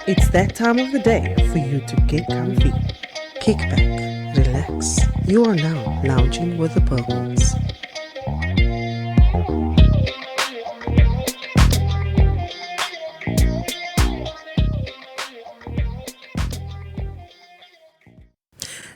It's that time of the day for you to get comfy, kick back, relax. You are now lounging with the Permalls.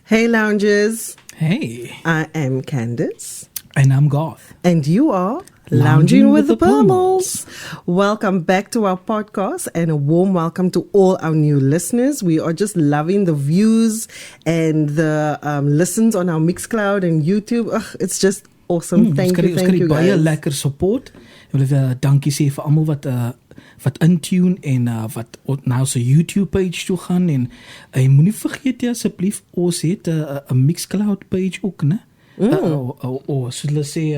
Hey loungers, Hey, I am Candice. and I'm Garth. And you are Lounging with the Permalls. Welcome back to our podcast and a warm welcome to all our new listeners. We are just loving the views and the listens on our Mixcloud and YouTube. Ugh, it's just awesome. Thank you baie guys. lekker support. Ek wil dankie sê vir almal wat intune en wat na ons YouTube page toe gaan en jy moenie vergeet asseblief ons het 'n Mixcloud page ook, né? Or should I say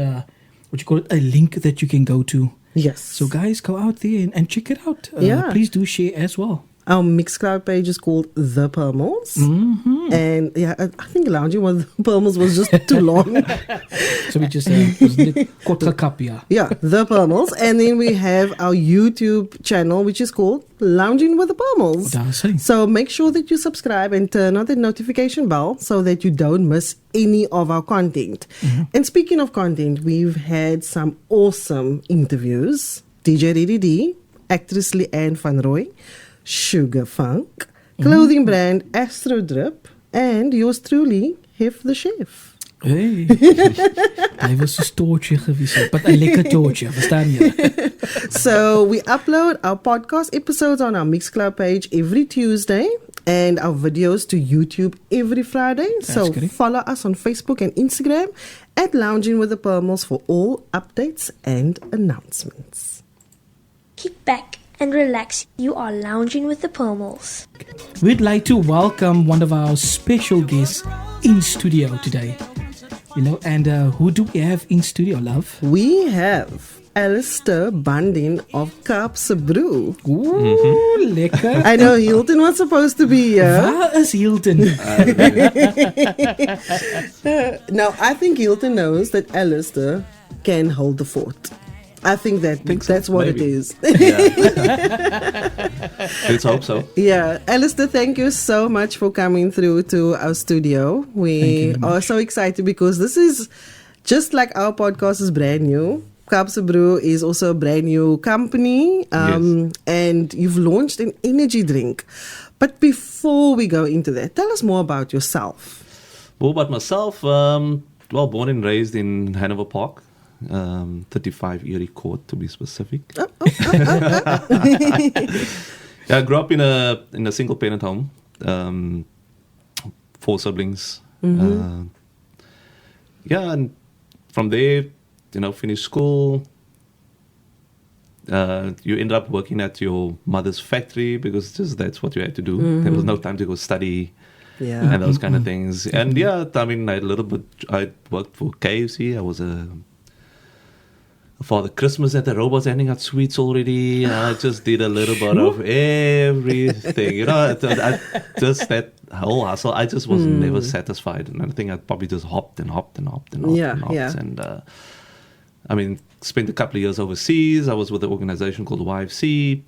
what you call it, a link that you can go to. Yes. So guys, go out there and check it out. Yeah. Please do share as well. Our Mixcloud page is called The Permalls. Mm-hmm. And yeah, I think Lounging with the Permalls was just too long. So we just was net kort gekap, ja. Yeah, The Permalls. And then we have our YouTube channel, which is called Lounging with the Permalls. Daar is hy. So make sure that you subscribe and turn on the notification bell so that you don't miss any of our content. And speaking of content, we've had some awesome interviews. DJ DDD, actress Leanne van Roy, Sugar Funk, clothing brand Astro Drip, and yours truly, Hef the Chef. Hey, hy was 'n stoortjie gewees, but 'n lekker stoortjie, verstaan jy? So we upload our podcast episodes on our Mixcloud page every Tuesday and our videos to YouTube every Friday. So correct. follow us on Facebook and Instagram at Lounging with the Permalls for all updates and announcements. Kick back and relax. You are lounging with the Permalls. We'd like to welcome one of our special guests in studio today. You know, and who do we have in studio, love? We have Allistair Bunding of Kaapse Bru. Ooh, lekker. I know Hilton was supposed to be here. Waar is Hilton? Now, I think Hilton knows that Allistair can hold the fort. I think that's what maybe. it is. Let's hope so. Yeah, Allistair, thank you so much for coming through to our studio. We are so excited because this is just like our podcast is brand new. Kaapse Bru is also a brand new company, Yes. and you've launched an energy drink. But before we go into that, tell us more about yourself. Well, about myself, born and raised in Hanover Park, 35 Erie Court to be specific. Yeah, I grew up in a single parent home, 4 siblings. And from there, finished school. You end up working at your mother's factory because that's what you had to do. There was no time to go study. Yeah. And those kind of things. And yeah, I mean, I worked for KFC. I was for the Christmas at the robots handing out sweets already. I just did a little bit of everything. I just that whole hustle. I just was never satisfied. And I think I probably just hopped and hopped. Yeah. And I mean, spent a couple of years overseas. I was with an organization called YFC.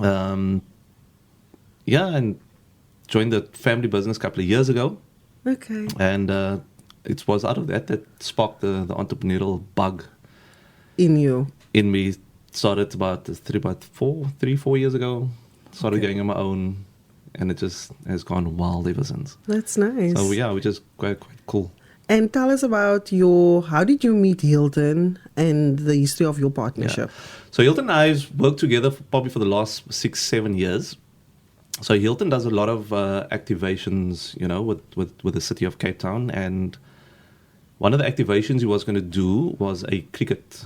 And joined the family business a couple of years ago. Okay. And it was out of that sparked the entrepreneurial bug In you. in me. Started about 4 years ago. Started going on my own, and it just has gone wild ever since. That's nice. So yeah, which is quite cool. And tell us about how did you meet Hilton and the history of your partnership? So Hilton and I worked together probably for the last 6-7 years. So Hilton does a lot of activations, with the city of Cape Town, and one of the activations he was going to do was a cricket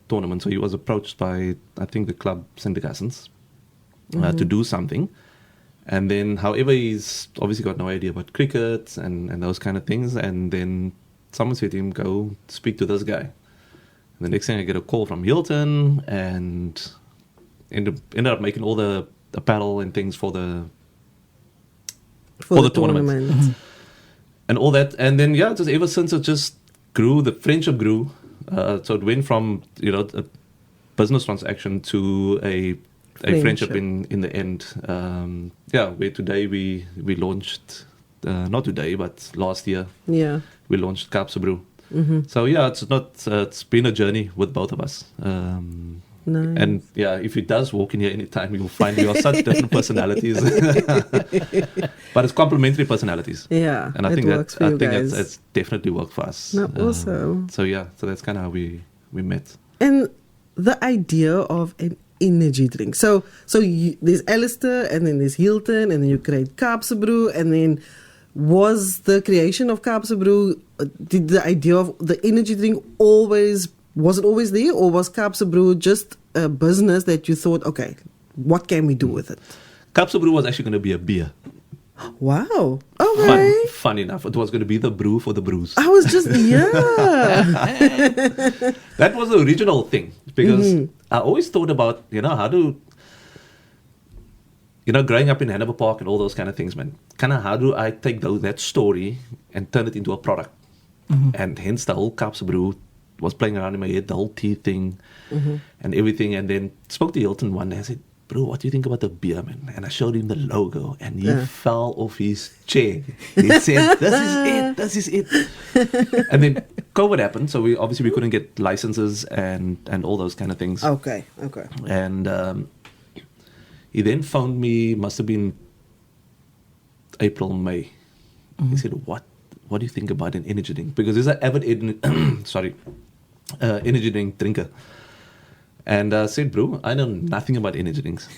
tournament. So he was approached by, I think, the club syndications to do something. And then, however, he's obviously got no idea about cricket and those kind of things. And then someone said to him, go speak to this guy. And the next thing I get a call from Hilton and ended up making all the apparel and things for the tournament. And all that. And then, just ever since it just grew, the friendship grew. So it went from, a business transaction to a friendship in the end. Where today we launched, not today, but last year, we launched Kaapse Bru. So it's been a journey with both of us. Nice. And if he does walk in here anytime, you'll find we are such different personalities. But it's complementary personalities. Yeah. And I think it's definitely worked for us. No, awesome. So that's kind of how we met. And the idea of an energy drink. So there's Allistair, and then there's Hilton, and then you create Kaapse Bru, and then was the creation of Kaapse Bru, did the idea of the energy drink was it always there, or was Kaapse Bru just a business that you thought, okay, what can we do with it? Kaapse Bru was actually going to be a beer. Wow. Okay. Fun enough. It was going to be the brew for the brews. I was just, That was the original thing, because I always thought about, how to, growing up in Hanover Park and all those kind of things, man, how do I take that story and turn it into a product? And hence the whole Kaapse Bru was playing around in my head, the whole tea thing and everything. And then spoke to Hilton one day and said, bro, what do you think about the beer, man? And I showed him the logo, and he fell off his chair. He said, this is it. And then COVID happened, so we couldn't get licenses and all those kind of things. Okay. And he then phoned me, must have been April, May. He said, what do you think about an energy drink? Because he's an avid energy drink drinker. And I said, bro, I know nothing about energy drinks,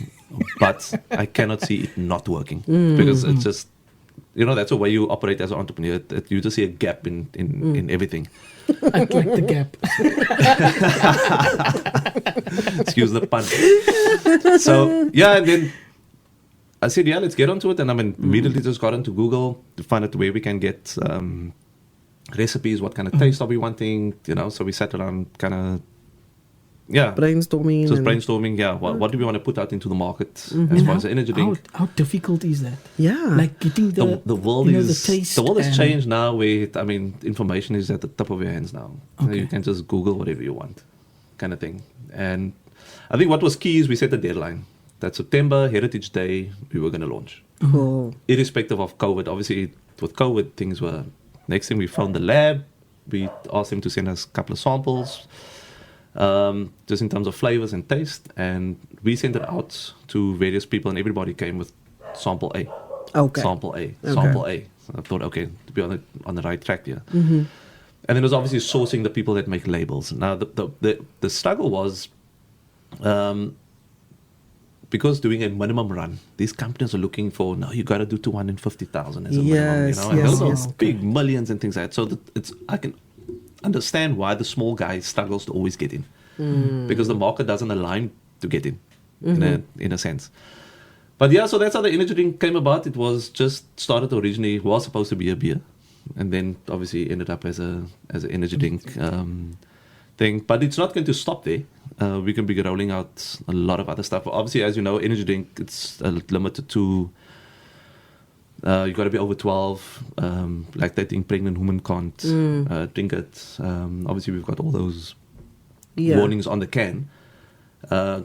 but I cannot see it not working. Because it's just, that's the way you operate as an entrepreneur. You just see a gap in everything. I like the gap. Excuse the pun. So, and then I said, let's get onto it. And I immediately just got into Google to find out where we can get recipes, what kind of taste are we wanting, so we sat around brainstorming. So it's brainstorming, what do we want to put out into the market as far as the energy drink? How difficult is that? Yeah. Like getting the world the taste. The world has changed now where, information is at the tip of your hands now. Okay. You can just Google whatever you want, kind of thing. And I think what was key is we set a deadline. That September, Heritage Day, we were going to launch. Cool. Irrespective of COVID. Obviously, with COVID, things were... Next thing, we found the lab. We asked them to send us a couple of samples, just in terms of flavors and taste. And we sent it out to various people, and everybody came with sample A. Okay. Sample A. Sample A. So I thought, okay, to be on the right track here. Mm-hmm. And then it was obviously sourcing the people that make labels. Now, the struggle was... because doing a minimum run, these companies are looking for, no, you got to do 250,000 as a minimum, and those are big millions and things like that. So I can understand why the small guy struggles to always get in, because the market doesn't align to get in, in a sense. But so that's how the energy drink came about. It was just started originally, was supposed to be a beer, and then obviously ended up as an energy drink thing. But it's not going to stop there. We can be rolling out a lot of other stuff. Obviously, as you know, energy drink, it's limited to, you got to be over 12, lactating pregnant women can't drink it. Obviously, we've got all those warnings on the can.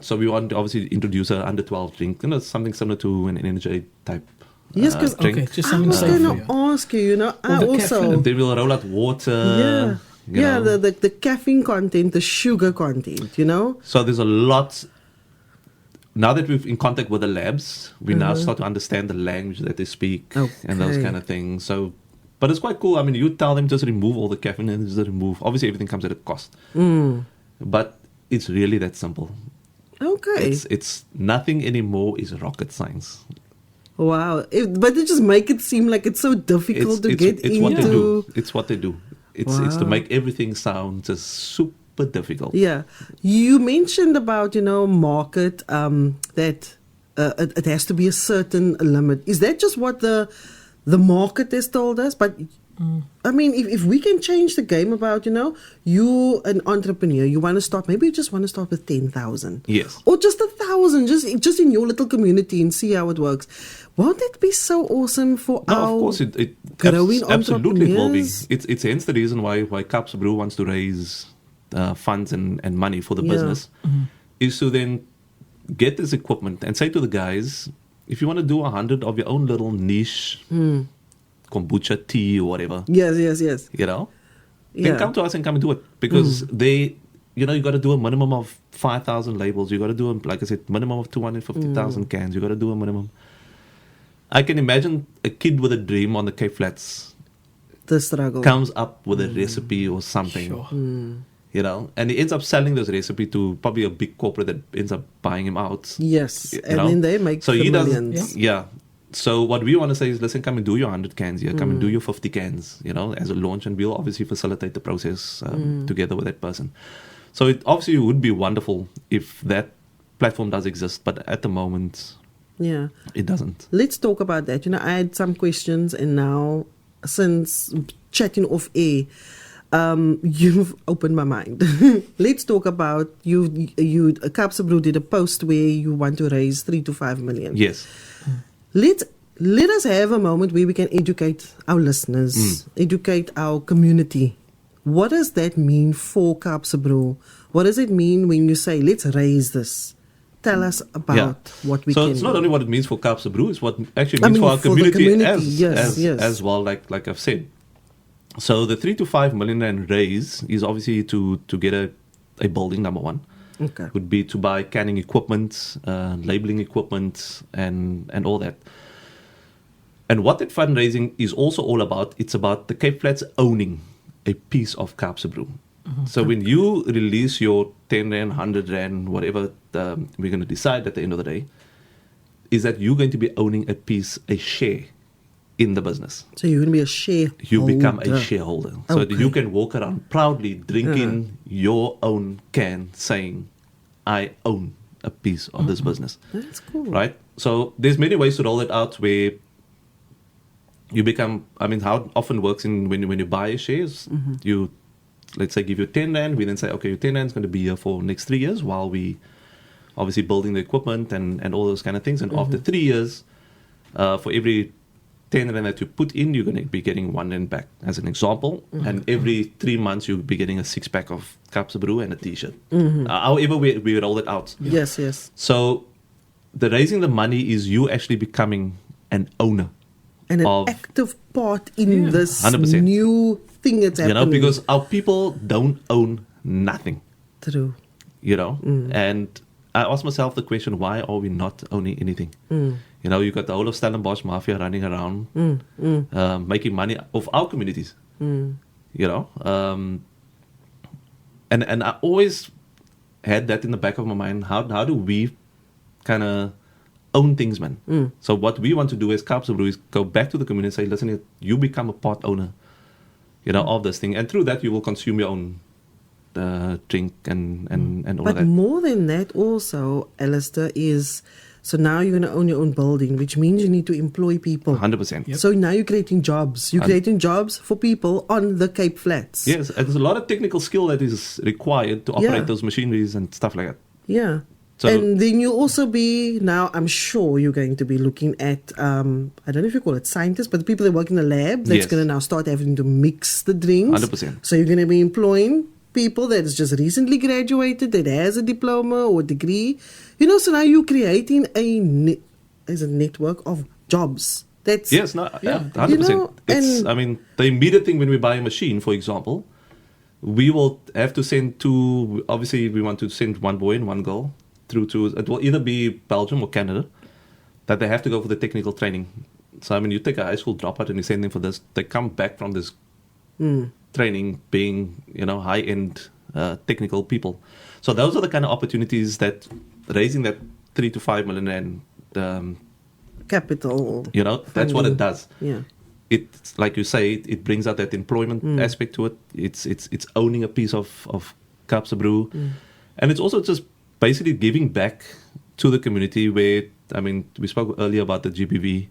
So we want to obviously introduce an under 12 drink, something similar to an energy type yes, because drink. Just I was going to ask you, I also... And then we'll roll out water. The caffeine content, the sugar content, So there's a lot. Now that we're in contact with the labs, we now start to understand the language that they speak and those kind of things. So, but it's quite cool. You tell them just remove all the caffeine and just remove. Obviously, everything comes at a cost. But it's really that simple. Okay. It's nothing anymore is rocket science. Wow. But they just make it seem like it's so difficult to get into. What they do. It's what they do. It's to make everything sound just super difficult. Yeah. You mentioned about, market, that it has to be a certain limit. Is that just what the market has told us? But, if we can change the game about, you an entrepreneur, you want to start, maybe you just want to start with 10,000. Yes. Or just 1,000, just in your little community and see how it works. Won't that be so awesome for our of course it growing absolutely will be. entrepreneurs? It's hence the reason why Kaapse Bru wants to raise funds and money for the business, is to then get this equipment and say to the guys, if you want to do 100 of your own little niche kombucha tea or whatever, Yes. then come to us and come and do it, because you got to do a minimum of 5,000 labels. You got to do, like I said, minimum of 250,000 cans. You got to do a minimum. I can imagine a kid with a dream on the Cape Flats, the struggle, comes up with a recipe or something, and he ends up selling this recipe to probably a big corporate that ends up buying him out. Yes, then they make millions. So what we want to say is, listen, come and do your 100 cans here. Come and do your 50 cans, as a launch, and we'll obviously facilitate the process together with that person. So it obviously would be wonderful if that platform does exist, but at the moment, it doesn't. Let's talk about that. I had some questions, and now, since chatting off air, you've opened my mind. Let's talk about you. Kaapse Bru did a post where you want to raise 3 to 5 million. Yes. Let us have a moment where we can educate our listeners, educate our community. What does that mean for Kaapse Bru? What does it mean when you say, let's raise this? Tell us about what we can do. So it's not only what it means for Kaapse Bru, it's what actually means for our community, as well, like I've said. So the 3 to 5 million rand raise is obviously to get a building, number one. Okay. Would be to buy canning equipment, labeling equipment, and all that. And what that fundraising is also all about, it's about the Cape Flats owning a piece of Kaapse Bru. So when you release your 10 rand, 100 rand, whatever we're going to decide at the end of the day, is that you're going to be owning a share in the business. So you're going to be a shareholder. You become a shareholder. So that you can walk around proudly drinking your own can, saying, I own a piece of this business. That's cool. Right? So there's many ways to roll it out where you become, how it often works when you buy shares, you, let's say, give you 10 rand, we then say, okay, your 10 rand is going to be here for next 3 years while we obviously building the equipment and all those kind of things. And after 3 years, for every 10 rand that you put in, you're going to be getting 1 rand back, as an example. And every 3 months, you'll be getting a 6-pack of Kaapse Bru and a t-shirt. However we roll it out. Yes. So the raising the money is you actually becoming an owner. And an active part in this 100%. new thing that's happening. Because our people don't own nothing. True. And I ask myself the question, why are we not owning anything? You got the whole of Stellenbosch mafia running around, making money off our communities. And I always had that in the back of my mind. How do we kind of own things, man? So what we want to do as Kaapse Bru is go back to the community and say, listen, you become a part owner, of this thing. And through that, you will consume your own drink and all of that. But more than that also, Allistair, is... So now you're going to own your own building, which means you need to employ people. 100%. So now you're creating jobs. You're creating jobs for people on the Cape Flats. Yes, and there's a lot of technical skill that is required to operate those machineries and stuff like that. Yeah. So, and then you'll also be, now I'm sure you're going to be looking at, I don't know if you call it scientists, but the people that work in the lab, that's going to now start having to mix the drinks. 100%. So you're going to be employing people that has just recently graduated, that has a diploma or a degree. So now you're creating a network of jobs. That's 100%. The immediate thing when we buy a machine, for example, we will have to send obviously we want to send one boy and one girl through to, it will either be Belgium or Canada, that they have to go for the technical training. So you take a high school dropout and you send them for this, they come back from this training being, high-end technical people. So those are the kind of opportunities that raising that 3 to 5 million rand capital, that's what it does. Yeah. It's like you say, it brings out that employment aspect to it. It's owning a piece of Kaapse Bru, and it's also just basically giving back to the community. Where we spoke earlier about the GBV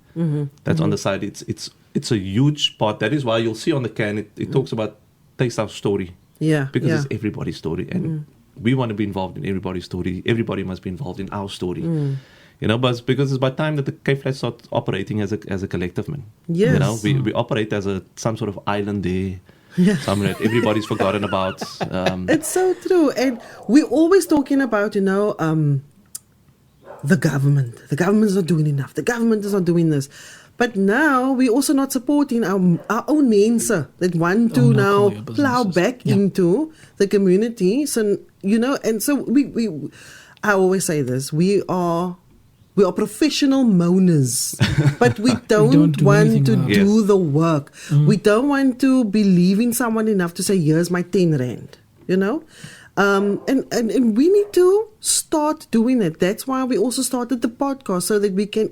that's on the side. It's a huge part. That is why you'll see on the can it talks about taste our story. Yeah, because it's everybody's story, and we want to be involved in everybody's story. Everybody must be involved in our story. But because it's by time that the Cape Flats start operating as a collective, man. Yes. We operate as some sort of island there. Something that everybody's forgotten about. It's so true. And we're always talking about, the government. The government is not doing enough. The government is not doing this. But now we're also not supporting our own mense that want to now plow back into the community. So, and so I always say this, we are professional moaners, but we don't want to do the work. We don't want to believe in someone enough to say, here's my 10 rand, And we need to start doing it. That's why we also started the podcast, so that we can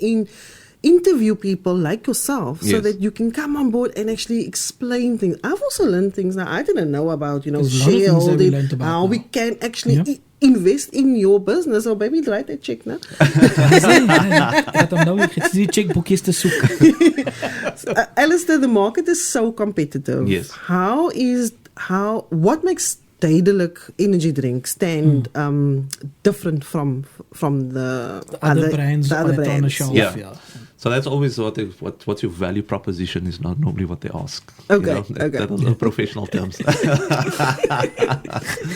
interview people like yourself, so that you can come on board and actually explain things. I've also learned things that I didn't know about, shareholding, how we can actually invest in your business. Or maybe write a check now. Allistair, the market is so competitive. Yes. What makes Duidelik energy drinks stand different from the other brands on the shelf? Yeah. So that's always what's your value proposition is not normally what they ask. Okay. That are the professional terms.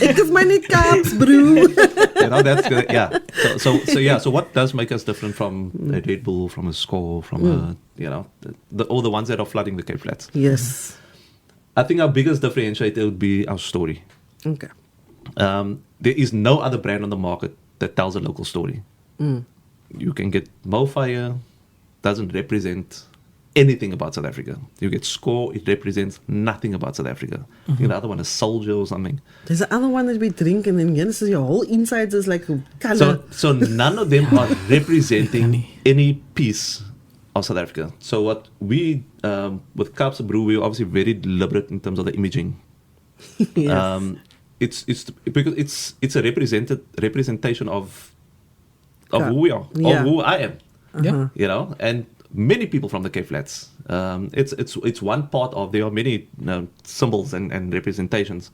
Ek is my net Kaapse Bru. That's good. Yeah. So what does make us different from a Red Bull, from a Score, from all the ones that are flooding the Cape Flats? Yes. I think our biggest differentiator would be our story. Okay. There is no other brand on the market that tells a local story. You can get Mofire, doesn't represent anything about South Africa. You get Score, it represents nothing about South Africa. I think the other one is Soldier or something. There's the other one that we drink, and then your whole insides is like color. So none of them are representing any piece of South Africa. So what we, with Kaapse Bru, we're obviously very deliberate in terms of the imaging. Yes. It's because it's a representation of who we are, or who I am. And many people from the Cape Flats. It's one part of, there are many symbols and representations,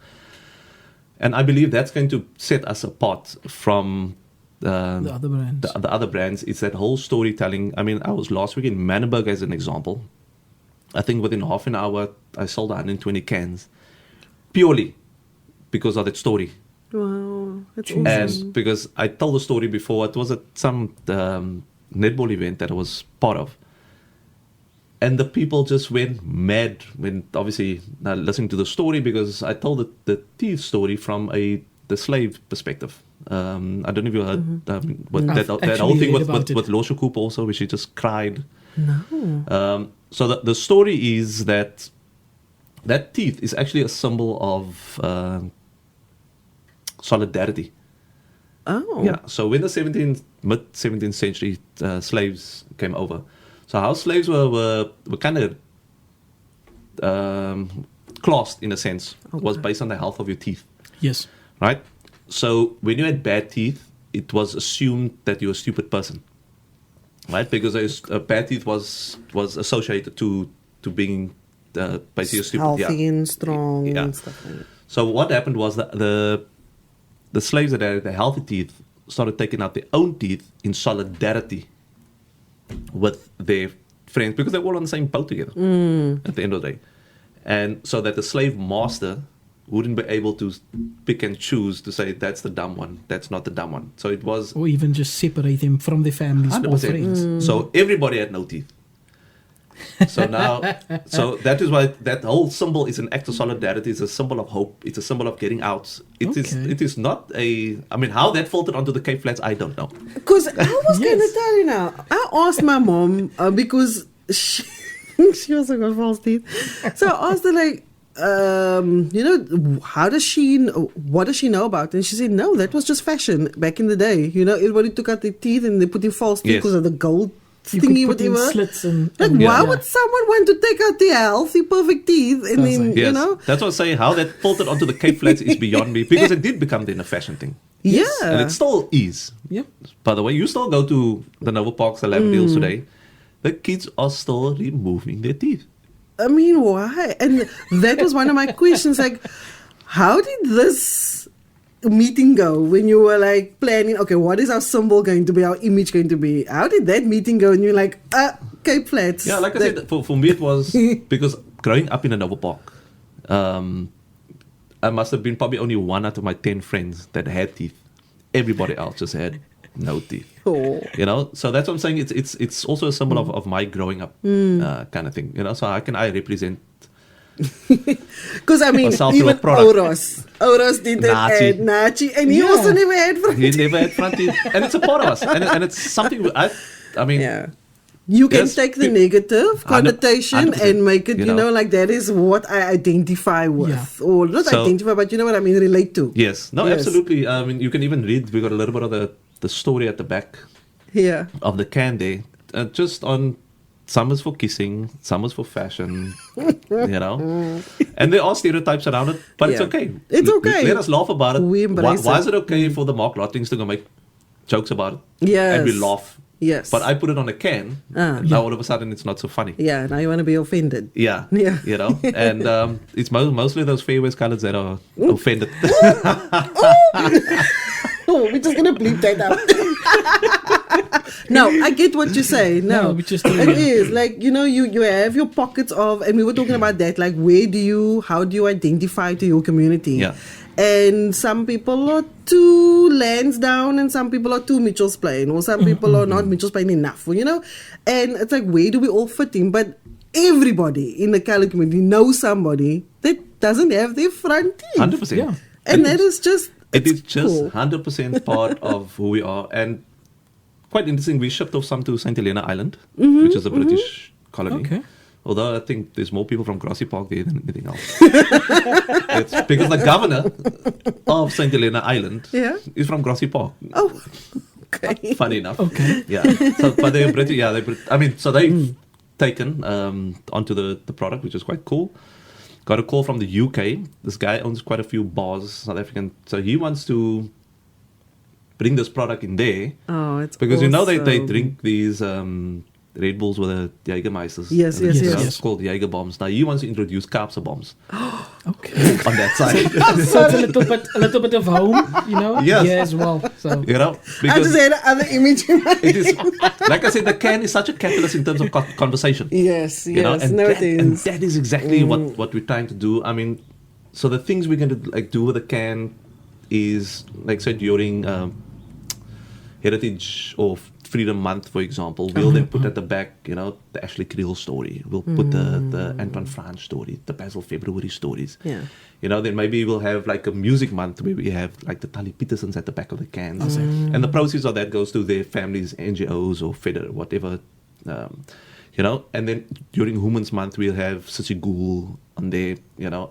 and I believe that's going to set us apart from the other brands. The other brands. It's that whole storytelling. I mean, I was last week in Manenberg as an example. I think within half an hour I sold 120 cans, purely because of that story. Wow, that's awesome. And because I told the story before, it was at some netball event that I was part of, and the people just went mad when obviously listening to the story, because I told the thief story from the slave perspective. I don't know if you heard that whole thing with Losha Koop also, where she just cried. No. So the story is that teeth is actually a symbol of solidarity. Oh. Yeah. So when the mid 17th century slaves came over, so how slaves were kind of classed in a sense, was based on the health of your teeth. Yes. Right. So when you had bad teeth, it was assumed that you're a stupid person, right? Because bad teeth was associated to being basically stupid, healthy and strong and stuff like that. So what happened was that the slaves that had the healthy teeth started taking out their own teeth in solidarity with their friends, because they were all on the same boat together at the end of the day. And so that the slave master wouldn't be able to pick and choose to say, that's the dumb one, that's not the dumb one. So it was... Or even just separate them from their families 100%. or friends. So everybody had no teeth. So now, so that is why that whole symbol is an act of solidarity. It's a symbol of hope. It's a symbol of getting out. It is not a... I mean, how that filtered onto the Cape Flats, I don't know. Because I was going to tell you now. I asked my mom, because she also got false teeth. So I asked her, like, what does she know about it? And she said, no, that was just fashion back in the day. Everybody took out their teeth and they put in false teeth because of the gold thingy, whatever. Slits and why would someone want to take out their healthy, perfect teeth? And then, That's what I'm saying. How that filtered onto the Cape Flats is beyond me, because it did become then a fashion thing. Yeah. And it still is. Yep. By the way, you still go to the Nova Parks, the Lavendales today. The kids are still removing their teeth. I mean, why? And that was one of my questions. Like, how did this meeting go when you were like planning, okay, what is our symbol going to be, our image going to be? How did that meeting go? And you're like, Cape Flats. Yeah, like I said, for me it was because growing up in a Nova Park, I must have been probably only 1 out of my 10 friends that had teeth. Everybody else just had no teeth. Oh. You know, so that's what I'm saying. It's also a symbol of my growing up kind of thing. You know, so how can I represent? Because I mean, Myself even to a product. Oros didn't Nachi. add Nachi, and he also never had front He teeth. never had front teeth, and it's a part of us, and it's something I mean. Yeah. You can Yes, take the negative connotation 100%, and make it, you you know, know. like that is what I identify with. Yeah. Or not So- identify, but you know what I mean, relate to. Yes, no, Yes. absolutely. I mean, you can even read. We got a little bit of the story at the back Yeah. of the can there, just on. Some is for kissing, some is for fashion, you know. And there are stereotypes around it, but it's Yeah. okay. It's okay. Let us laugh about it. We embrace why it. is it okay for the Mark Lottings to go make jokes about it? Yes. And we laugh. Yes. But I put it on a can, now all of a sudden it's not so funny. Yeah, now you want to be offended. Yeah. Yeah. You know, and it's mostly those fairways colors that are offended. Oh, we're just going to bleep that out. No, I get what you say. No, No, we just do it it. is like, you know, you have your pockets of, and we were talking about that, like how do you identify to your community? Yeah. And some people are too Lansdowne and some people are too Mitchell's Plain, or some people are not Mitchell's Plain enough, you know? And it's like, where do we all fit in? But everybody in the Cali community knows somebody that doesn't have their front teeth. 100%. Yeah. And that is just, It it's is just cool. 100% part of who we are. And quite interesting, we shipped off some to St. Helena Island, which is a British colony. Okay. Although I think there's more people from Grassy Park there than anything else. It's because the governor of St. Helena Island Yeah. is from Grassy Park. Oh, okay. Funny enough. Okay. Yeah. So, but they're British. Yeah, I mean, so they've taken onto the product, which is quite cool. Got a call from the UK. This guy owns quite a few bars, South African. So he wants to bring this product in there. Oh, it's Because you know they awesome. drink these Red Bulls with the Jägermeisters. Yes, And yes, it's, yes. It's called Jaeger bombs. Now he wants to introduce Kaapse bombs Okay. on that side. So it's a little bit of home, you know? Yes. Yeah, as well. So You know, I because just had another image in my it is like I said, the can is such a catalyst in terms of conversation. Yes, You know, yes. and No, that, it and is. that is exactly what we're trying to do. I mean, so the things we're going to like do with the can is like say during Heritage or Freedom Month, for example, we'll then put at the back, you know, the Ashley Creel story. We'll put the Anton Franz story, the Basil February stories. Yeah. You know, then maybe we'll have like a music month where we have like the Tali Petersons at the back of the cans. And the proceeds of that goes to their families, NGOs or Feder, whatever. You know, and then during Women's Month, we'll have Sissy Gool on there, you know,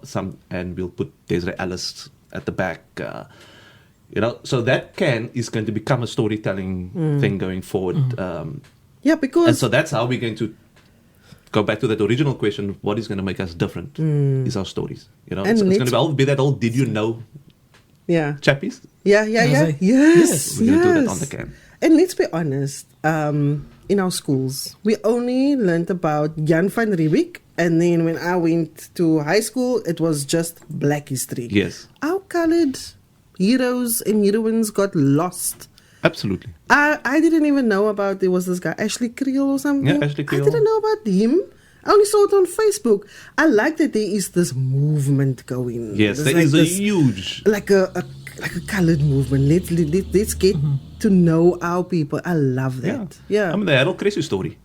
and we'll put Desiree Ellis at the back. You know, so that can is going to become a storytelling thing going forward. Yeah, And because so that's how we're going to go back to that original question: what is going to make us different? Is our stories. You know, And it's going let's- to be that old "Did you know?" yeah, chappies. yeah, Yes. yes, We're going to do that yes. on the can. And let's be honest, in our schools, we only learned about Jan van Riebeeck, and then when I went to high school, it was just Black history. Yes, Our colored heroes and heroines got lost. absolutely. I didn't even know about, there was this guy, Ashley Creel or something. Yeah, Ashley Creel. I didn't know about him. I only saw it on Facebook. I like that there is this movement going. Yes, There's there is a this- huge. like a colored movement. Let's get to know our people. I love that. Yeah. I mean, the Harold Cressy story.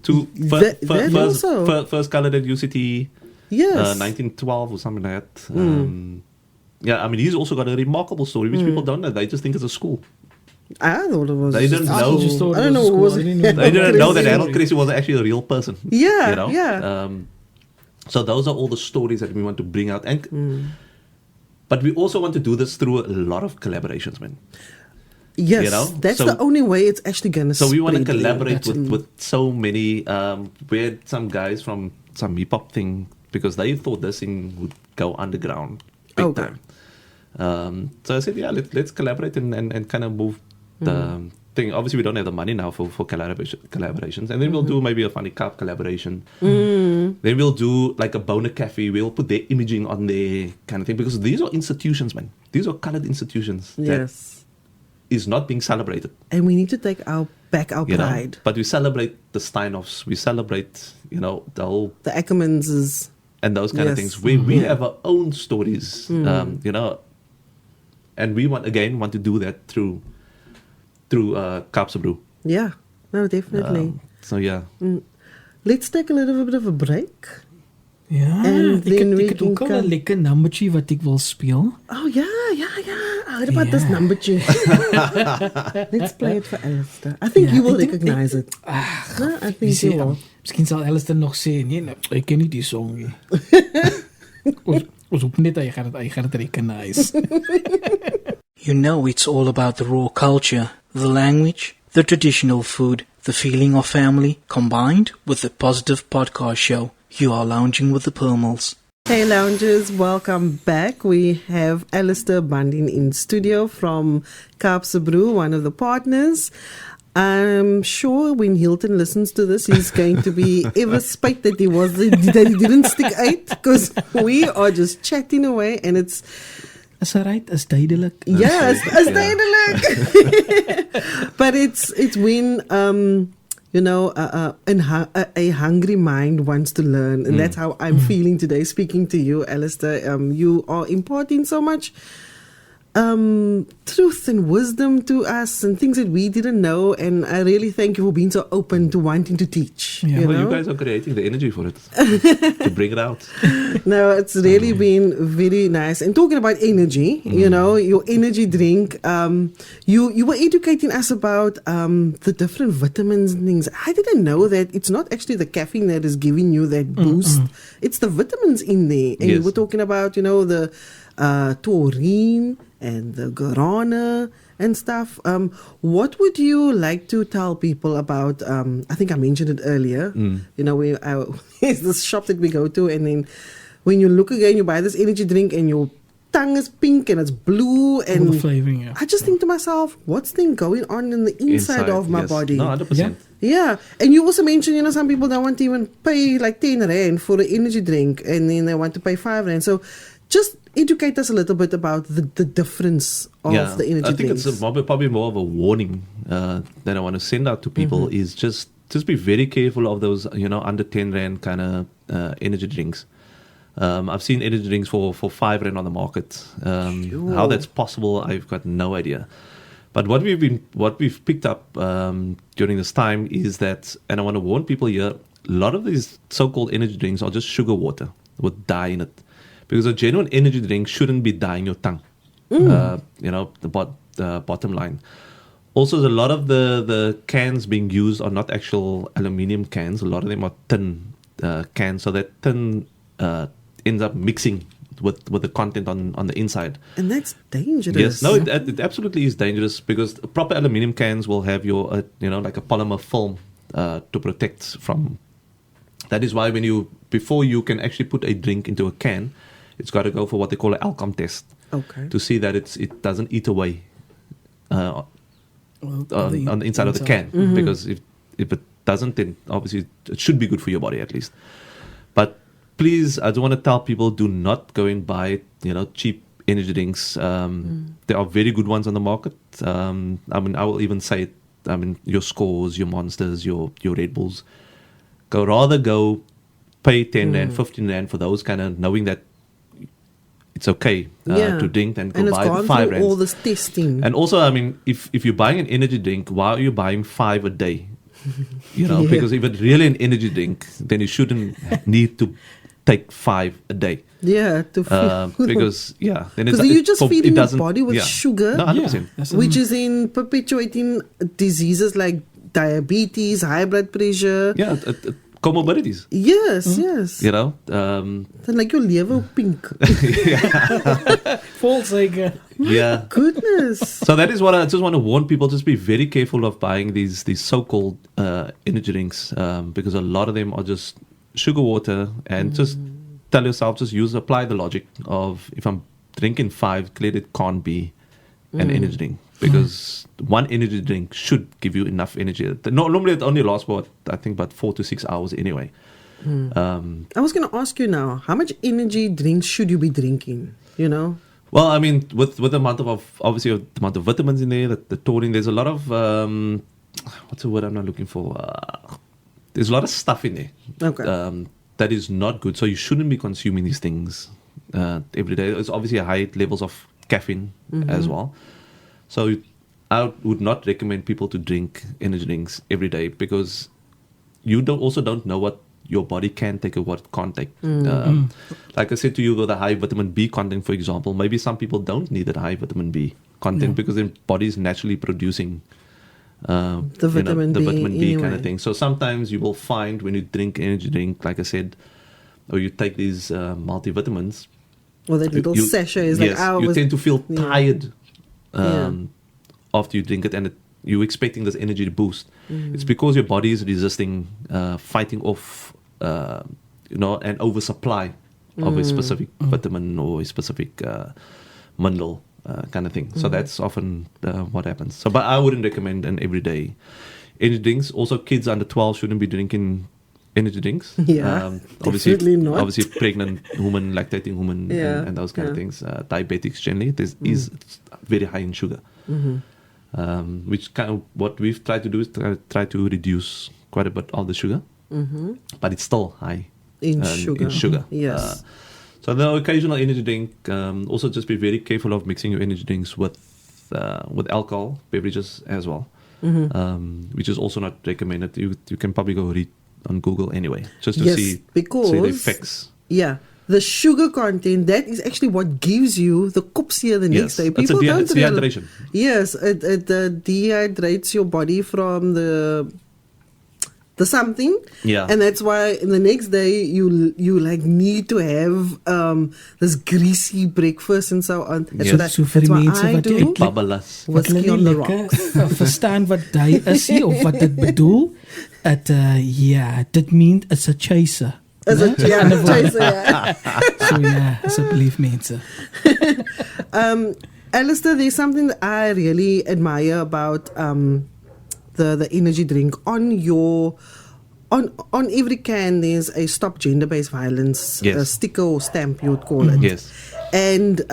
To That also. first colored at UCT, Yes. 1912 or something like that. Yeah, I mean, he's also got a remarkable story, which people don't know. They just think it's a school. I thought it was. They didn't just- know. You just thought I it don't know. was Who was school. I it? didn't They didn't know that Crazy. Harold Cressy was actually a real person. Yeah, You know? yeah. So those are all the stories that we want to bring out. And but we also want to do this through a lot of collaborations, man. Yes, you know, that's so- the only way it's actually gonna. So we want to spread. collaborate That's with so many. We had some guys from some hip hop thing because they thought this thing would go underground big Okay. time. So I said, yeah, let's collaborate and kind of move the thing. Obviously, we don't have the money now for collaborations, and then we'll do maybe a funny cup collaboration. Then we'll do like a boner cafe. We'll put their imaging on there, kind of thing, because these are institutions, man. These are colored institutions. that Yes, is not being celebrated. and we need to take back our You know, pride. but we celebrate the Steinhoffs. We celebrate, you know, the whole The Ackermans is. and those kind of Yes. things. We have our own stories, you know, and we want to do that through Kaapse Bru. Yeah, no, definitely. So yeah. Let's take a little bit of a break. Ja, And then we ek het ook al can 'n lekker nummertjie wat ek wil speel. Oh, yeah. I heard about this number tune. Let's play it for Alistair. I think Ja, you will ek dink- recognize it. No, I think you will. Miskien sal Alistair nog sê, nee, ek ken nie die song nie. Ons hoop net hy gaan dit recognize. You know it's all about the raw culture, the language, the traditional food, the feeling of family, combined with the positive podcast show. You are lounging with the Permalls. Hey loungers, welcome back. We have Allistair Bunding in studio from Kaapse Bru, one of the partners. I'm sure when Hilton listens to this, he's going to be ever spite that he didn't stick out, because we are just chatting away and it's Is right, is duidelik. yes, as duidelik. But it's when you know, a hungry mind wants to learn, and that's how I'm feeling today. Speaking to you, Alistair, you are imparting so much truth and wisdom to us, and things that we didn't know. And I really thank you for being so open to wanting to teach. Yeah. You Well, know? you guys are creating the energy for it to bring it out. No, it's really been very nice. And talking about energy, you know, your energy drink, you were educating us about the different vitamins and things. I didn't know that it's not actually the caffeine that is giving you that boost. It's the vitamins in there. And you Yes. were talking about, you know, the taurine and the guarana and stuff. What would you like to tell people about? I think I mentioned it earlier. You know, it's this shop that we go to, and then when you look again, you buy this energy drink, and your tongue is pink and it's blue, All and the flavoring, yeah. I just think to myself, what's then going on in the inside of my yes. body? No, 100%. Yeah, and you also mentioned, you know, some people don't want to even pay like 10 rand for an energy drink, and then they want to pay 5 rand. So just educate us a little bit about the difference of the energy I think drinks. it's probably more of a warning that I want to send out to people is just be very careful of those, you know, under 10 rand kind of energy drinks. I've seen energy drinks for 5 rand on the market. How that's possible, I've got no idea. But what we've picked up during this time is that, and I want to warn people here, a lot of these so-called energy drinks are just sugar water with dye in it. Because a genuine energy drink shouldn't be dyeing your tongue. You know, the bottom line. Also, a lot of the cans being used are not actual aluminium cans. A lot of them are tin cans. So that tin ends up mixing with the content on the inside. And that's dangerous. Yes, no, it absolutely is dangerous, because proper aluminium cans will have your, you know, like a polymer film to protect from. That is why before you can actually put a drink into a can, it's got to go for what they call an outcome test. Okay. To see that it doesn't eat away on the inside of the can. Because if it doesn't, then obviously it should be good for your body at least. But please, I do want to tell people, do not go and buy, you know, cheap energy drinks. There are very good ones on the market. I mean, I will even say it. I mean, your Scores, your Monsters, your Red Bulls. Rather go pay 10 rand, 15 rand for those kind of, knowing that it's okay to drink, and go buy 5 rand. All this testing. And also, I mean, if you're buying an energy drink, why are you buying 5 a day? You know, because if it's really an energy drink, then you shouldn't need to take 5 a day. Yeah, to feel. Because then Because you're just feeding your body with sugar, No, 100%. which is in perpetuating diseases like diabetes, high blood pressure. Yeah, comorbidities. Yes, yes. You know, Then like your liver pink. False, like, yeah. Goodness. So that is what I just want to warn people. Just be very careful of buying these so-called energy drinks, because a lot of them are just sugar water. And just tell yourself, apply the logic of, if I'm drinking 5, clearly it can't be an energy drink, because one energy drink should give you enough energy. Normally it only lasts about 4 to 6 hours anyway. I was going to ask you now, how much energy drinks should you be drinking? You know? Well, I mean, with the amount of obviously the amount of vitamins in there, the taurine, there's a lot of what's the word I'm not looking for? There's a lot of stuff in there. Okay. that is not good. So you shouldn't be consuming these things every day. It's obviously high levels of caffeine as well. So I would not recommend people to drink energy drinks every day because you don't know what your body can take or what can't take. Like I said to you, with the high vitamin B content, for example, maybe some people don't need that high vitamin B content because their body is naturally producing the vitamin B kind anyway. of thing. So sometimes you will find when you drink energy drink, like I said, or you take these multivitamins, or that little sachet is yes, like, you tend to feel tired Yeah. after you drink it, and you're expecting this energy to boost. It's because your body is resisting, fighting off, an oversupply of a specific vitamin or a specific mineral kind of thing. So that's often what happens. So, but I wouldn't recommend an everyday energy drinks. Also, kids under 12 shouldn't be drinking energy drinks. Yeah, obviously definitely not. Obviously, pregnant women, lactating women, and those kind of things. Diabetics generally, is very high in sugar. Which kind of what we've tried to do is try to reduce quite a bit of the sugar, but it's still high in in sugar. Yes. So the occasional energy drink. Also, just be very careful of mixing your energy drinks with alcohol beverages as well, which is also not recommended. You can probably go read on Google anyway, just to see the effects. Yeah. The sugar content, that is actually what gives you the kopsie the next day. People don't it's dehydration. Yes, it dehydrates your body from the something. Yeah. And that's why the next day you like need to have this greasy breakfast and so on. That's So vir die mense wat do. Babbelas. Whiskey on the rocks. verstaan wat hy is nie, of wat dit bedoel. Dit means it's a chaser. Is it? Yeah, chaser, yeah. So asseblief mense. Allistair, there's something that I really admire about the energy drink. On every can there's a stop gender-based violence sticker or stamp, you would call it. Yes. And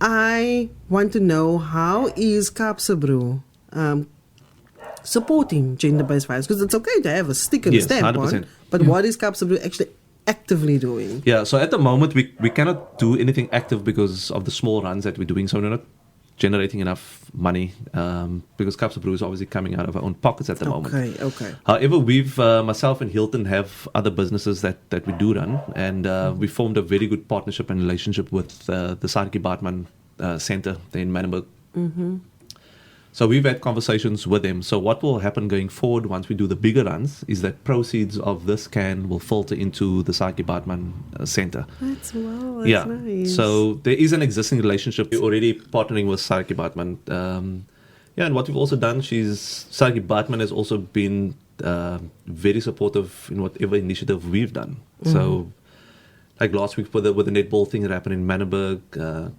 I want to know, how is Kaapse Bru supporting gender-based violence? Because it's okay to have a sticker and stamp 100%. on, but what is Kaapse Bru actually actively doing? Yeah, so at the moment we cannot do anything active because of the small runs that we're doing. So we're not generating enough money because Kaapse Bru is obviously coming out of our own pockets at the moment. Okay. However, we've myself and Hilton have other businesses that we do run, and we formed a very good partnership and relationship with the Saartjie Baartman Centre in Manenberg. So we've had conversations with them. So what will happen going forward once we do the bigger runs is that proceeds of this can will filter into the Saartjie Baartman Centre. That's nice. So there is an existing relationship. We're already partnering with Saartjie Baartman. And what we've also done, Saartjie Baartman has also been very supportive in whatever initiative we've done. So like last week with the netball thing that happened in Manenberg,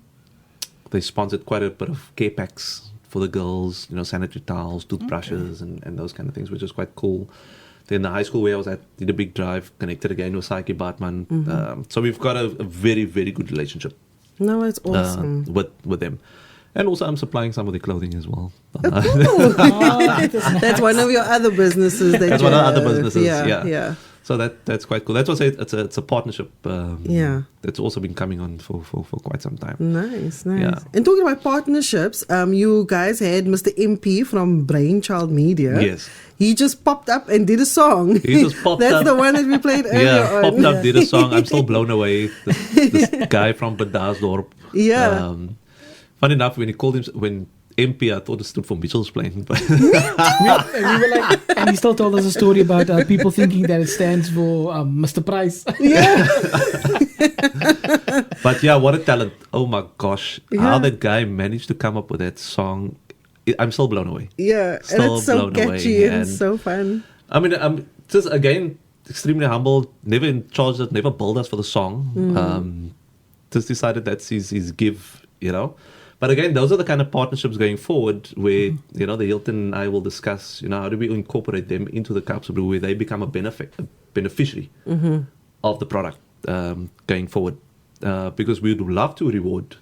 they sponsored quite a bit of care packs for the girls, sanitary towels, toothbrushes, and those kind of things, which is quite cool. Then the high school where I was at did a big drive, connected again with Saartjie Baartman. So we've got a very, very good relationship. No, it's awesome. With them. And also I'm supplying some of the clothing as well. That's one of your other businesses. That's one of the other businesses, yeah. So that's quite cool. That's why it's a partnership. That's also been coming on for quite some time. Nice. Yeah. And talking about partnerships, you guys had Mr. MP from Brainchild Media. Yes. He just popped up and did a song. He just popped That's up. the one that we played earlier on. Popped up, did a song. I'm still blown away. This guy from Bedasdorp. Yeah. Funny enough, when he called him, when MP, I thought it stood for Mitchell's playing. But we were like, and he still told us a story about people thinking that it stands for Mr. Price. Yeah. But yeah, what a talent. Oh my gosh. How that guy managed to come up with that song. I'm still blown away. Yeah. Still and it's so blown catchy away. and so fun. I mean, I'm just, again, extremely humble. Never in charge of, never billed us for the song. Just decided that's his give, But again, those are the kind of partnerships going forward where, the Hilton and I will discuss, how do we incorporate them into the Kaapse Bru where they become a beneficiary of the product going forward. Because we would love to reward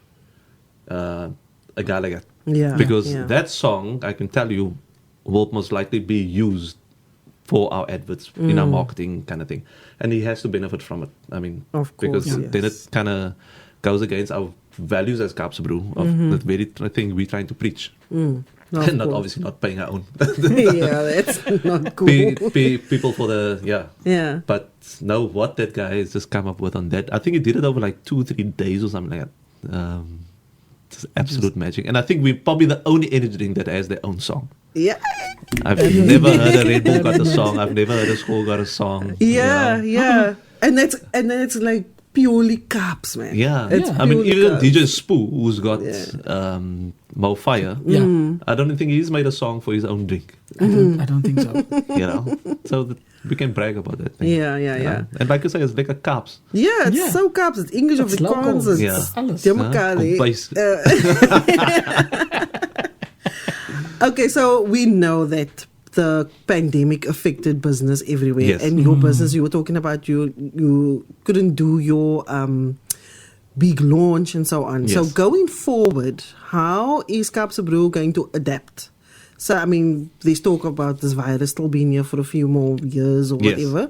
a guy like that. Yeah. Because that song, I can tell you, will most likely be used for our adverts in our marketing kind of thing, and he has to benefit from it. I mean, Of course, because yes. then it kind of goes against our values as Kaapse Bru of the very thing we're trying to preach, No, of and not course. obviously not paying our own. Yeah, that's not cool. pay people for the Yeah. But no, what that guy has just come up with on that, I think he did it over like 2-3 days or something like that. Just absolute magic, and I think we're probably the only energy drink that has their own song. Yeah. I've never heard a Red Bull got a song. I've never heard a Skol got a song. Yeah, you know? yeah. And then it's like purely Kaapse, man. Yeah. It's I mean, purely even Kaapse. DJ Spoo, who's got Mo Fire, Yeah. I don't think he's made a song for his own drink. I don't think so. You know, so we can brag about that thing. Yeah, you yeah. know? And like I say, it's like a Kaapse. Yeah, it's Yeah. so Kaapse. It's English It's Afrikaans. local. It's Yeah. Alles. te mekaar, hè. Kombuis. Okay, so we know that the pandemic affected business everywhere, Yes. and your business. You were talking about you couldn't do your big launch and so on. So Yes. going forward, how is Kaapse Bru going to adapt? So I mean, there's talk about this virus still being here for a few more years or Yes. whatever.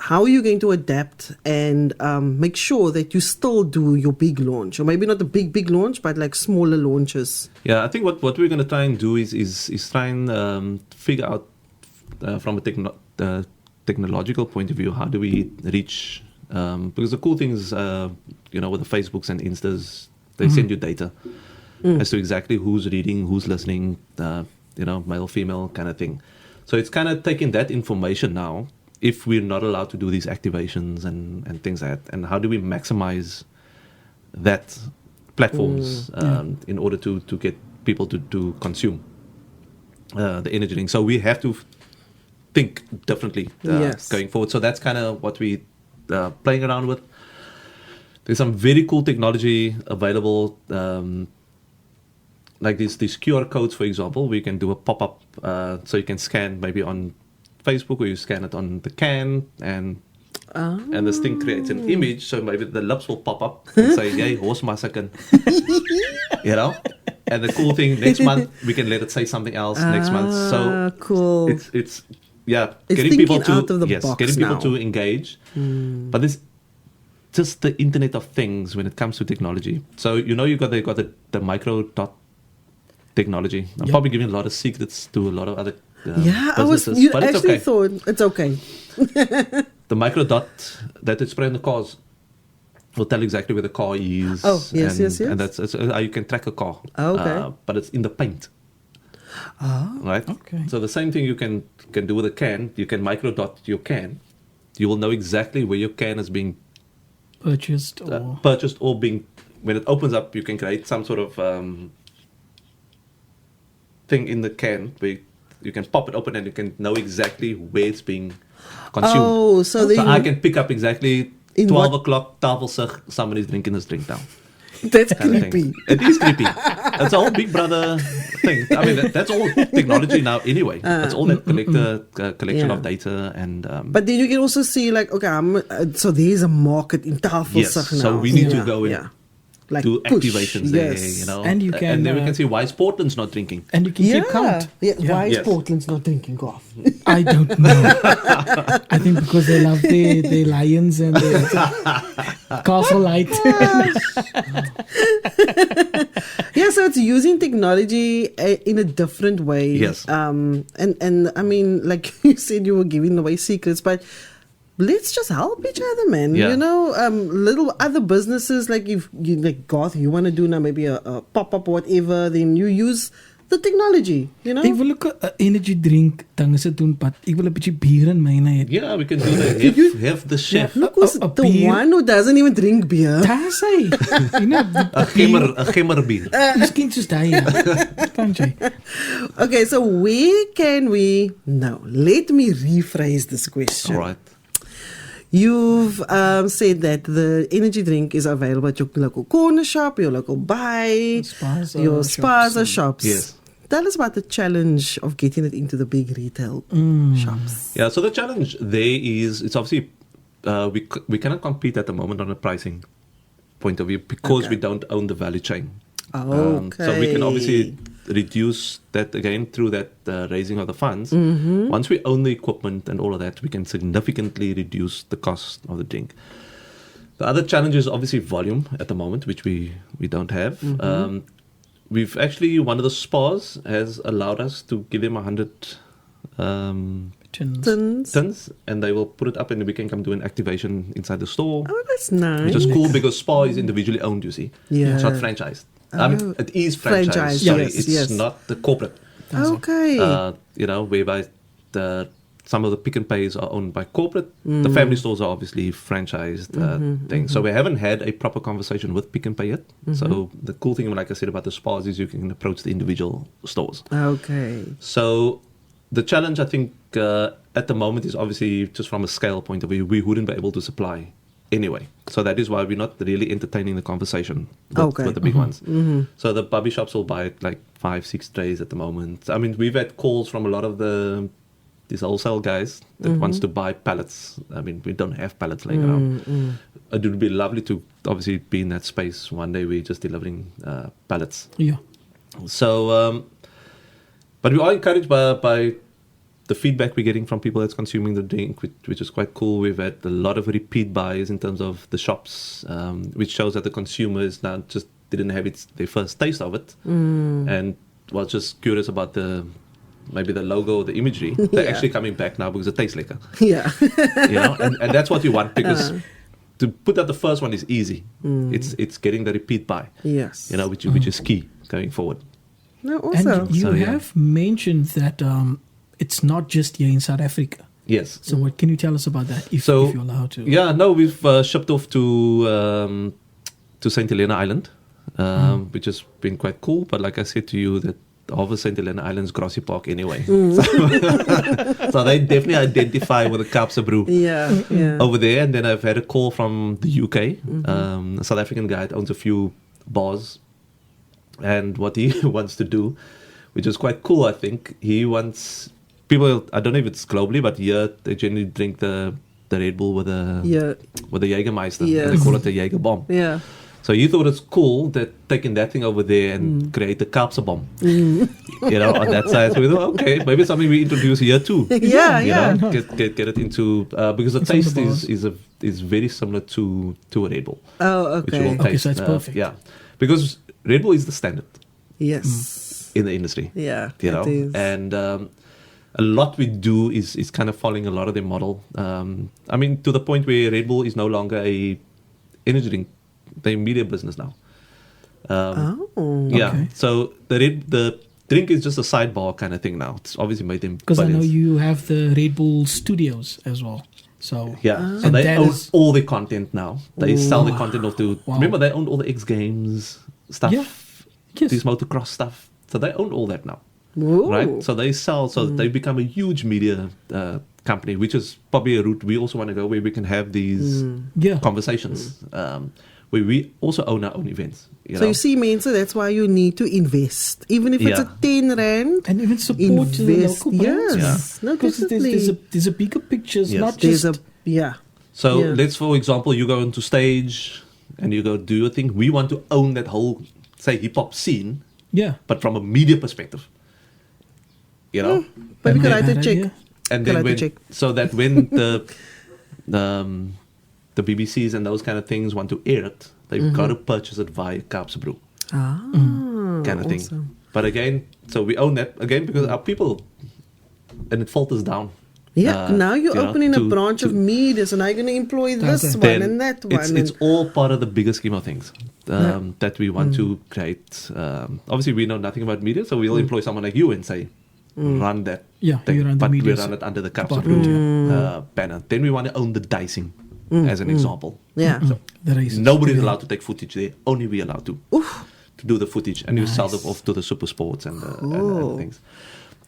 How are you going to adapt and make sure that you still do your big launch, or maybe not the big launch, but like smaller launches? Yeah, I think what we're going to try and do is try and figure out from a technological point of view, how do we reach, because the cool thing is, with the Facebooks and Instas, they send you data as to exactly who's reading, who's listening, male, female kind of thing. So it's kind of taking that information now, if we're not allowed to do these activations and things like that, and how do we maximize that platforms in order to get people to consume the energy drink. So we have to think differently Yes. going forward. So that's kind of what we playing around with. There's some very cool technology available, like these QR codes, for example. We can do a pop-up, so you can scan maybe on Facebook, or you scan it on the can, and this thing creates an image, so maybe the lips will pop up and say, "Hey, horse massacre," you know. And the cool thing, next month we can let it say something else. Next month, so cool. it's It's getting people thinking out of the to box getting people now. to engage. But there's just the Internet of Things when it comes to technology. So you got the micro dot technology. I'm Yep. probably giving a lot of secrets to a lot of other. I was. businesses, You but it's actually okay. thought it's okay. The micro dot that they spray on the cars will tell exactly where the car is. Oh, yes, yes. And that's how you can track a car. Oh, okay. But it's in the paint. Right. Okay. So the same thing you can do with a can. You can micro dot your can. You will know exactly where your can is being Purchased or purchased or being. When it opens up, you can create some sort of thing in the can where you can pop it open and you can know exactly where it's being consumed. Oh, so then I can pick up exactly In 12 what- o'clock, tafelsig, somebody's drinking this drink now. that's Kind of creepy. thing. It is creepy. It's a whole Big Brother thing. I mean, that's all technology now anyway. It's all that collection Yeah. of data and... But then you can also see like, okay, so there's a market in Tafelsig yes, now. so we need to go and like do push, activations yes. there, And you can, And then we can see why is Portland's not drinking. and you can keep count. Yeah. Why is Yes. Portland's not drinking coffee? I don't know. I think because they love their lions and their castle light. Yeah, so it's using technology in a different way. Yes. And I mean, like you said, you were giving away secrets, but let's just help each other, man. Yeah. You know, little other businesses, like if you like Goth, you want to do now maybe a pop-up or whatever, then you use the technology, you know? Ek wil ook 'n energy drink dinge doen, but ek wil 'n bietjie bier in myne hê. Yeah, we can do that. Have the chef. Look who's a the beer. one who doesn't even drink beer. Daar's hy. You know, A gemmer bier. Miskien soos daai. Ja. Kan jy? Okay, so where can we... No, let me rephrase this question. All right. You've said that the energy drink is available at your local corner shop, your local buy, Spaza your shops spaza and- shops. Yes. Tell us about the challenge of getting it into the big retail shops. Yeah, so the challenge there is, it's obviously, we cannot compete at the moment on a pricing point of view because Okay. we don't own the value chain. Okay. So we can obviously reduce that again through that raising of the funds. Once we own the equipment and all of that, we can significantly reduce the cost of the drink. The other challenge is obviously volume at the moment, which we don't have. We've actually, one of the spas has allowed us to give them 100 tins, and they will put it up and we can come do an activation inside the store. Oh, that's nice. Which is cool because spa is individually owned, you see. Yeah. It's not franchised. I mean, it is franchised. Sorry, it's not the corporate. Okay. Whereby some of the Pick and Pays are owned by corporate. The family stores are obviously franchised things. So we haven't had a proper conversation with Pick and Pay yet. So the cool thing, like I said, about the spas is you can approach the individual stores. Okay. So the challenge, I think, at the moment is obviously just from a scale point of view, we wouldn't be able to supply anyway. So that is why we're not really entertaining the conversation with the big ones. So the bubby shops will buy like 5-6 trays at the moment. I mean, we've had calls from a lot of these wholesale guys that wants to buy pallets. I mean, we don't have pallets laying around. It would be lovely to obviously be in that space one day. We're just delivering pallets. Yeah. So, but we are encouraged by the feedback we're getting from people that's consuming the drink, which is quite cool. We've had a lot of repeat buys in terms of the shops, which shows that the consumers now just didn't have their first taste of it and was just curious about maybe the logo or the imagery. They're actually coming back now because it tastes lekker. Yeah. And that's what you want, because to put out the first one is easy. It's getting the repeat buy. Yes. Which is key going forward. No, also. And you have mentioned that it's not just here in South Africa. Yes. So what can you tell us about that, if you're allowed to? Yeah, no, we've shipped off to St. Helena Island, which has been quite cool. But like I said to you, that half of St. Helena Island is Grassy Park anyway. So they definitely identify with the Kaapse Bru over there. And then I've had a call from the UK, a South African guy that owns a few bars. And what he wants to do, which is quite cool, I think, he wants people, I don't know if it's globally, but here they generally drink the Red Bull with the Jägermeister. Yes. They call it the Jaeger bomb. Yeah. So he thought it's cool that taking that thing over there and create the Kaapse bomb, on that side. So we thought, okay, maybe something we introduce here too. Get it into because the taste is very similar to a Red Bull. Oh, okay. Which you will taste, so it's perfect. Yeah, because Red Bull is the standard. Yes. In the industry. Yeah. It is. And a lot we do is kind of following a lot of their model. I mean, to the point where Red Bull is no longer a energy drink. They're media business now. Okay. So the drink is just a sidebar kind of thing now. It's obviously made them because I know you have the Red Bull studios as well. So so they own all the content now. They sell the content off to. Wow. Remember, they owned all the X Games stuff. Yeah. Yes. This motocross stuff. So they own all that now. Ooh. Right? So they sell. So they become a huge media company, which is probably a route we also want to go, where we can have these conversations. Where we also own our own events. You see, Mensa, that's why you need to invest. Even if it's a 10 rand. And even support to the local brands. Yes. No, because there's a bigger picture. It's not just... So let's, for example, you go into stage and you go do your thing. We want to own that whole, say, hip-hop scene. Yeah. But from a media perspective. But we could write a check. And then so that when the BBCs and those kind of things want to air it, they've got to purchase it via Kaapse Bru. Kind of thing. But again, so we own that again because our people, and it filters down. Yeah, now you're opening a branch of media, so now you're going to employ this one and that one. It's all part of the bigger scheme of things that we want to create. Obviously, we know nothing about media, so we'll employ someone like you and say, run that thing. You run the but media, we run it under the Kaapse Bru banner. Then we want to own the dicing. As an example. Yeah. So nobody's allowed to take footage there. Only we allowed to do the footage. And you sell them off to the super sports and things.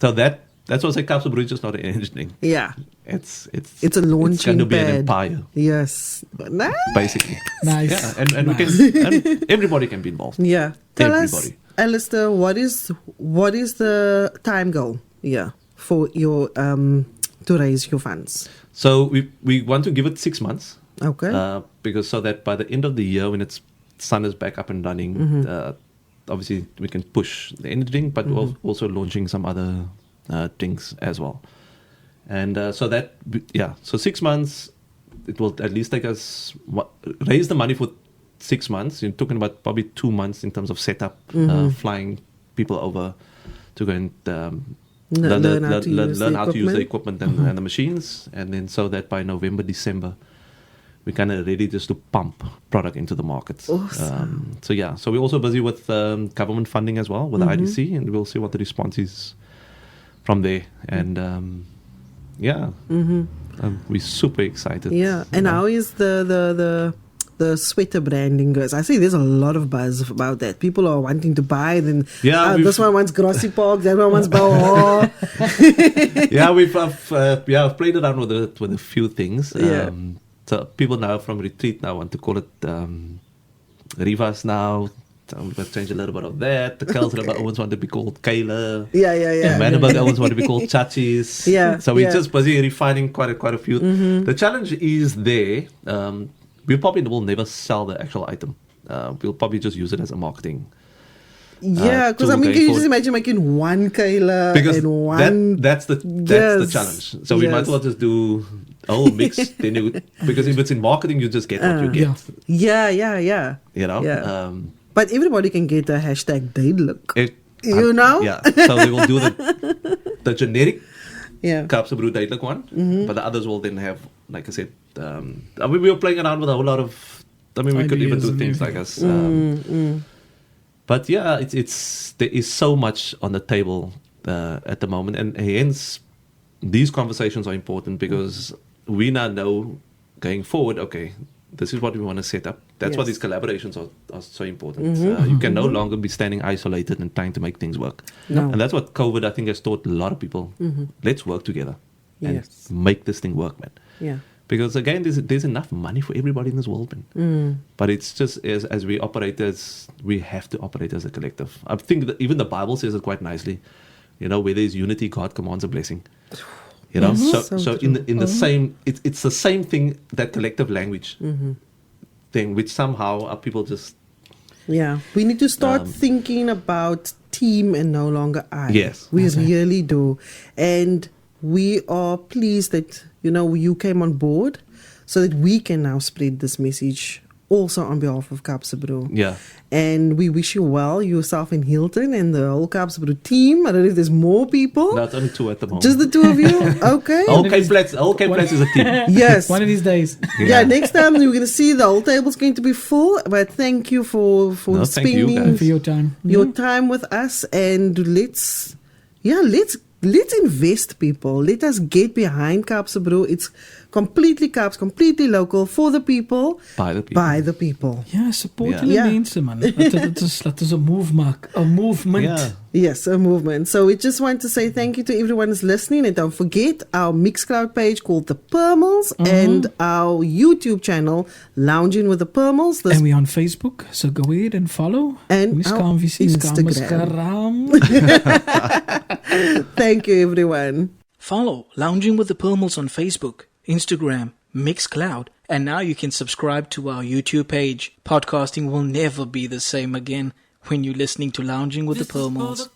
So that's what I say, Kaapse Bru is just not an engineering. Yeah. It's a launching it's going to be pad. an empire. Yes. Nice. Basically. Nice. Yeah, and we can and everybody can be involved. Yeah. Tell everybody. us, Allistair, what is the time goal for your to raise your funds? So we want to give it 6 months. Okay. Because so that by the end of the year, when its sun is back up and running, obviously we can push the energy drink, but also launching some other drinks as well. And so 6 months, it will at least take us, raise the money for 6 months. You're talking about probably 2 months in terms of setup, flying people over to go and learn how to use the equipment and the machines. And then so that by November, December, we're kind of ready just to pump product into the markets. Awesome. So we're also busy with government funding as well, with the IDC, and we'll see what the response is from there. And we're super excited. Yeah, and how is the sweater branding goes? I see there's a lot of buzz about that. People are wanting to buy. Then this one wants Grassy Park, that one wants Bauer. I've played around with a few things. So people now from Retreat now want to call it Rivas now. So we've change a little bit of that. The Kelsey always want to be called Kayla. Yeah. Manenberg always want to be called Chachis. Yeah. So we're just busy refining quite a few. The challenge is there. We probably will never sell the actual item. We'll probably just use it as a marketing. Yeah, because can you just imagine making one Kayla and one? That's the challenge. So we might as well just do a whole mix. Because if it's in marketing, you just get what you get. Yeah. You know. Yeah. But everybody can get a hashtag Duidelik. Yeah. So we will do the generic Kaapse Bru Duidelik one, but the others will then have, like I said, we were playing around with a whole lot of. I mean, we could even do things like us. But yeah, there is so much on the table at the moment, and hence these conversations are important because we now know going forward. Okay, this is what we want to set up. That's why these collaborations are so important. You can no longer be standing isolated and trying to make things work. No. And that's what COVID, I think, has taught a lot of people. Let's work together and make this thing work, man. Yeah. Because again, there's enough money for everybody in this world, man. But it's just as we operate we have to operate as a collective. I think that even the Bible says it quite nicely. You know, where there's unity, God commands a blessing. You know, so in the same, it's the same thing, that collective language thing, which somehow our people just. Yeah, we need to start thinking about team and no longer I. Yes, we really do, and we are pleased that you came on board, so that we can now spread this message also on behalf of Kaapse Bru. Yeah. And we wish you well, yourself and Hilton and the whole Kaapse Bru team. I don't know if there's more people. No, it's only 2 at the moment. Just the 2 of you? Okay. Whole Cape Flats is a team. Yes. One of these days. Yeah, next time you're going to see the whole table's going to be full. But thank you for spending for your time. Your time with us. And let's invest, people. Let us get behind Kaapse Bru. It's completely Kaaps, completely local, for the people, by the people. Ja, support the mensen, man. Laat ons 'n move maak, 'n movement. Yeah. Yes, a movement. So we just want to say thank you to everyone who's listening, and don't forget our Mixcloud page called The Permalls and our YouTube channel Lounging with the Permalls. And we're on Facebook, so go ahead and follow. And our Instagram. Thank you, everyone. Follow Lounging with the Permalls on Facebook, Instagram, Mixcloud, and now you can subscribe to our YouTube page. Podcasting will never be the same again when you're listening to Lounging with the Permalls.